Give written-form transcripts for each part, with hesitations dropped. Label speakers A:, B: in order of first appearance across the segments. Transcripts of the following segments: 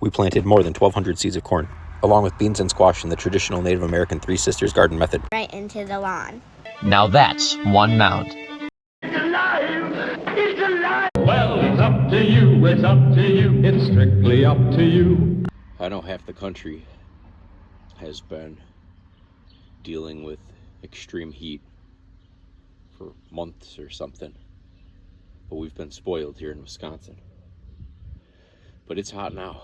A: we planted more than 1,200 seeds of corn, along with beans and squash in the traditional Native American Three Sisters garden method.
B: Right into the lawn.
C: Now that's one mound.
D: It's alive! It's alive! Well, it's up to you, it's up to you, it's strictly up to you.
A: I know half the country has been dealing with extreme heat for months or something, but we've been spoiled here in Wisconsin. But it's hot now.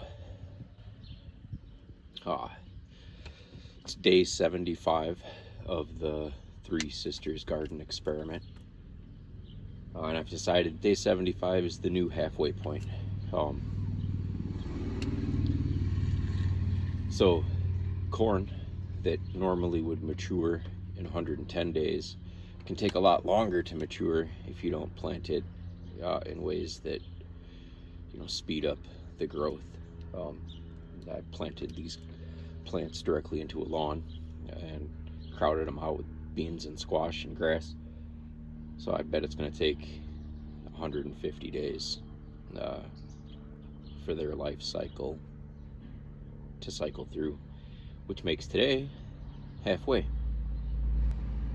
A: It's day 75 of the Three Sisters garden experiment. And I've decided day 75 is the new halfway point. So corn that normally would mature in 110 days can take a lot longer to mature if you don't plant it in ways that, speed up the growth. I planted these plants directly into a lawn and crowded them out with beans and squash and grass. So I bet it's going to take 150 days for their life cycle to cycle through, which makes today halfway.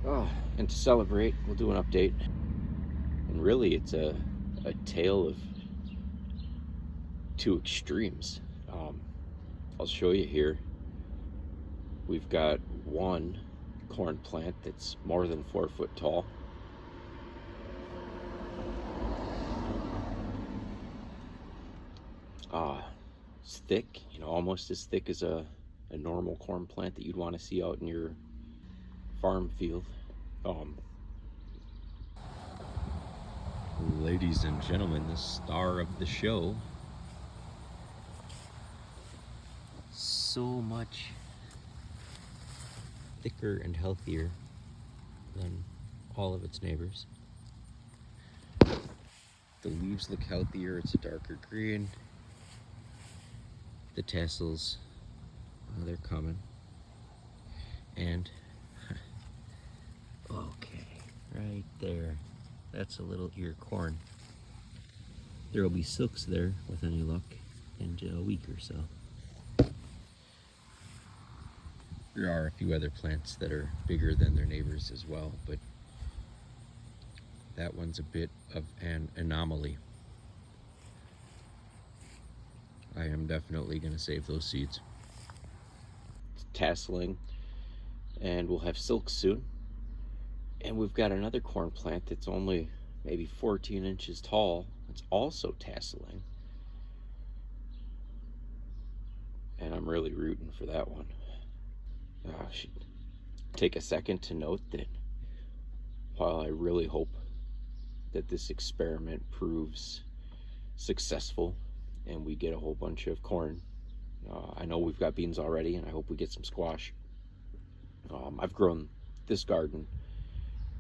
A: And to celebrate, we'll do an update. And really, it's a tale of two extremes. I'll show you here. We've got one corn plant that's more than 4 foot tall. It's thick, almost as thick as a normal corn plant that you'd want to see out in your farm field. Ladies and gentlemen, the star of the show. So much thicker and healthier than all of its neighbors. The leaves look healthier, it's a darker green. The tassels, they're coming. And, okay, right there, that's a little ear corn. There will be silks there with any luck in a week or so. There are a few other plants that are bigger than their neighbors as well, but that one's a bit of an anomaly. I am definitely going to save those seeds. It's tasseling, and we'll have silk soon. And we've got another corn plant that's only maybe 14 inches tall. It's also tasseling. And I'm really rooting for that one. I should take a second to note that while I really hope that this experiment proves successful and we get a whole bunch of corn, I know we've got beans already, and I hope we get some squash. I've grown this garden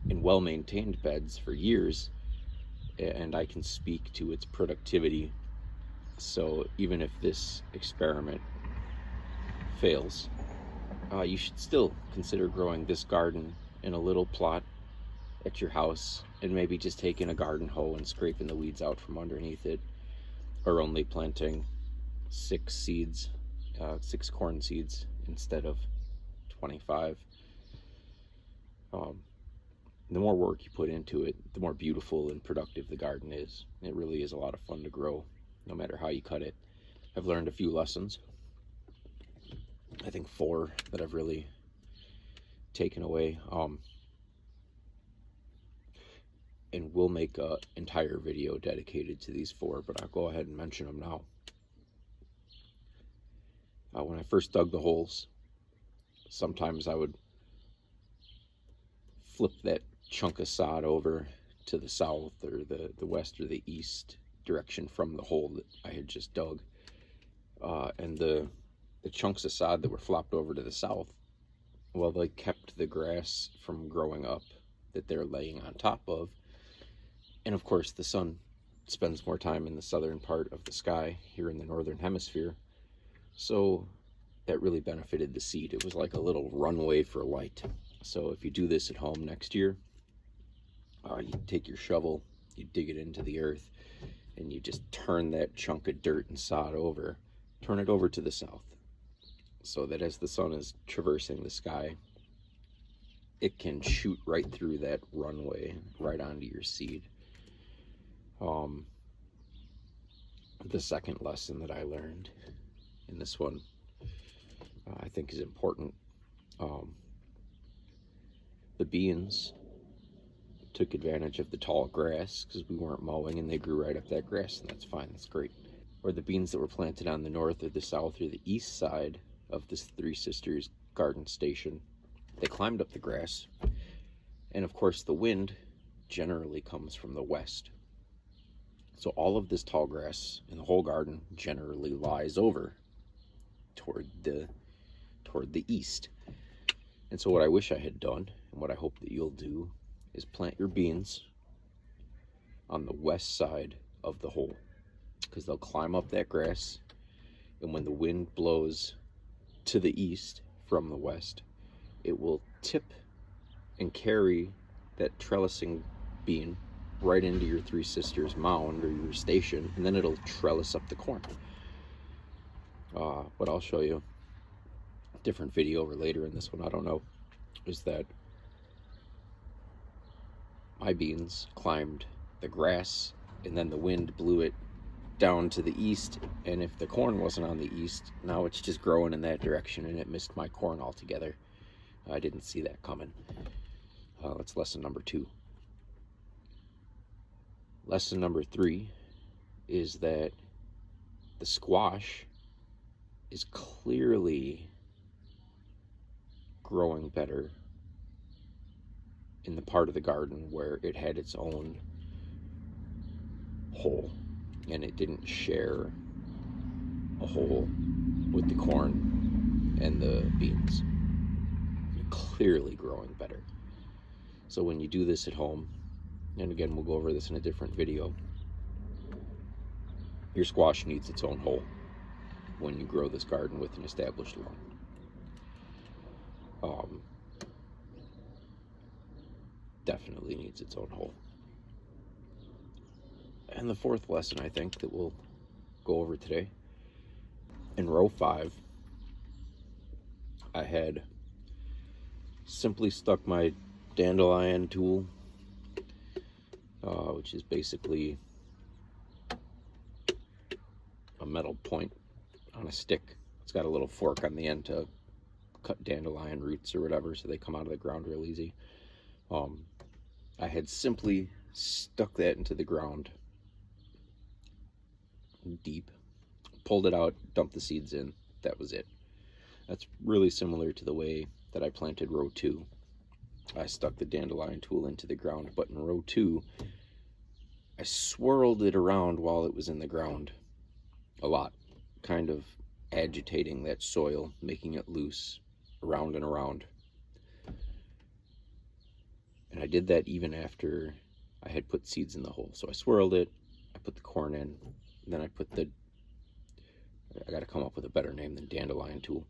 A: in well-maintained beds for years, and I can speak to its productivity. So even if this experiment fails, you should still consider growing this garden in a little plot at your house, and maybe just taking a garden hoe and scraping the weeds out from underneath it, or only planting 6 corn seeds instead of 25. The more work you put into it, the more beautiful and productive the garden is. It really is a lot of fun to grow, no matter how you cut it. I've learned a few lessons. I think 4 that I've really taken away. And we'll make an entire video dedicated to these 4, but I'll go ahead and mention them now. When I first dug the holes, sometimes I would flip that chunk of sod over to the south or the west or the east direction from the hole that I had just dug. And the chunks of sod that were flopped over to the south, well, they kept the grass from growing up that they're laying on top of. And of course, the sun spends more time in the southern part of the sky here in the northern hemisphere. So that really benefited the seed. It was like a little runway for light. So if you do this at home next year, you take your shovel, you dig it into the earth, and you just turn that chunk of dirt and sod over, turn it over to the south so that as the sun is traversing the sky, it can shoot right through that runway right onto your seed. The second lesson that I learned, and this one I think is important, the beans took advantage of the tall grass because we weren't mowing, and they grew right up that grass, and that's fine, that's great. Or the beans that were planted on the north or the south or the east side of this Three Sisters garden station, they climbed up the grass, and of course the wind generally comes from the west. So all of this tall grass in the whole garden generally lies over toward the east. And so what I wish I had done, and what I hope that you'll do, is plant your beans on the west side of the hole, because they'll climb up that grass, and when the wind blows to the east from the west, it will tip and carry that trellising bean right into your Three Sisters mound or your station, and then it'll trellis up the corn. What I'll show you, a different video or later in this one, I don't know, is that my beans climbed the grass, and then the wind blew it down to the east, and if the corn wasn't on the east, now it's just growing in that direction, and it missed my corn altogether. I didn't see that coming. That's lesson number 2. Lesson number 3 is that the squash is clearly growing better in the part of the garden where it had its own hole and it didn't share a hole with the corn and the beans. You're clearly growing better. So when you do this at home, and again we'll go over this in a different video, your squash needs its own hole when you grow this garden with an established lawn. Definitely needs its own hole. And the fourth lesson I think that we'll go over today, in row 5, I had simply stuck my dandelion tool, which is basically a metal point on a stick. It's got a little fork on the end to cut dandelion roots or whatever, so they come out of the ground real easy. I had simply stuck that into the ground deep, pulled it out, dumped the seeds in. That was it. That's really similar to the way that I planted row 2. I stuck the dandelion tool into the ground, but in row 2 I swirled it around while it was in the ground a lot, kind of agitating that soil, making it loose, around and around. And I did that even after I had put seeds in the hole. So I swirled it, I put the corn in, and then I put I gotta come up with a better name than dandelion tool.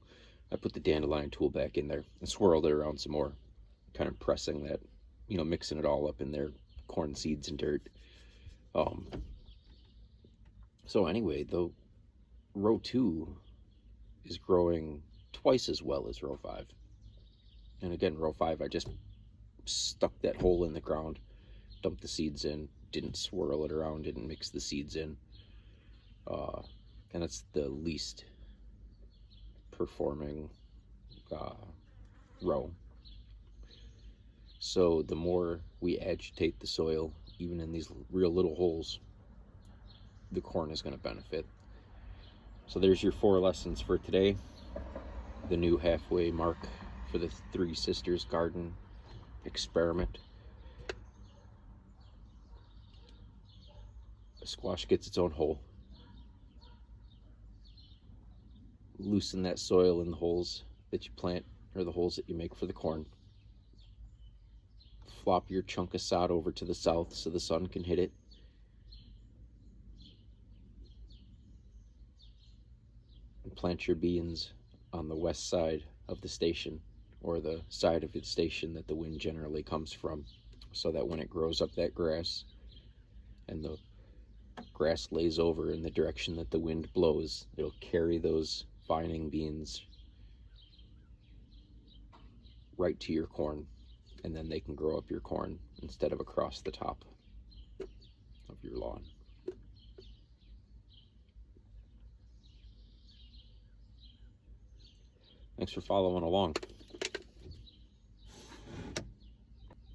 A: I put the dandelion tool back in there and swirled it around some more, kind of pressing that, mixing it all up in there, corn seeds and dirt. So anyway, the row 2 is growing twice as well as row 5. And again, row 5, I just stuck that hole in the ground, dumped the seeds in, didn't swirl it around, didn't mix the seeds in. And it's the least performing row. So the more we agitate the soil, even in these real little holes, the corn is going to benefit. So there's your 4 lessons for today. The new halfway mark for the Three Sisters garden experiment. A squash gets its own hole. Loosen that soil in the holes that you plant, or the holes that you make for the corn. Flop your chunk of sod over to the south so the sun can hit it. And plant your beans on the west side of the station, or the side of the station that the wind generally comes from, so that when it grows up that grass and the grass lays over in the direction that the wind blows, it'll carry those vining beans right to your corn, and then they can grow up your corn instead of across the top of your lawn. Thanks for following along.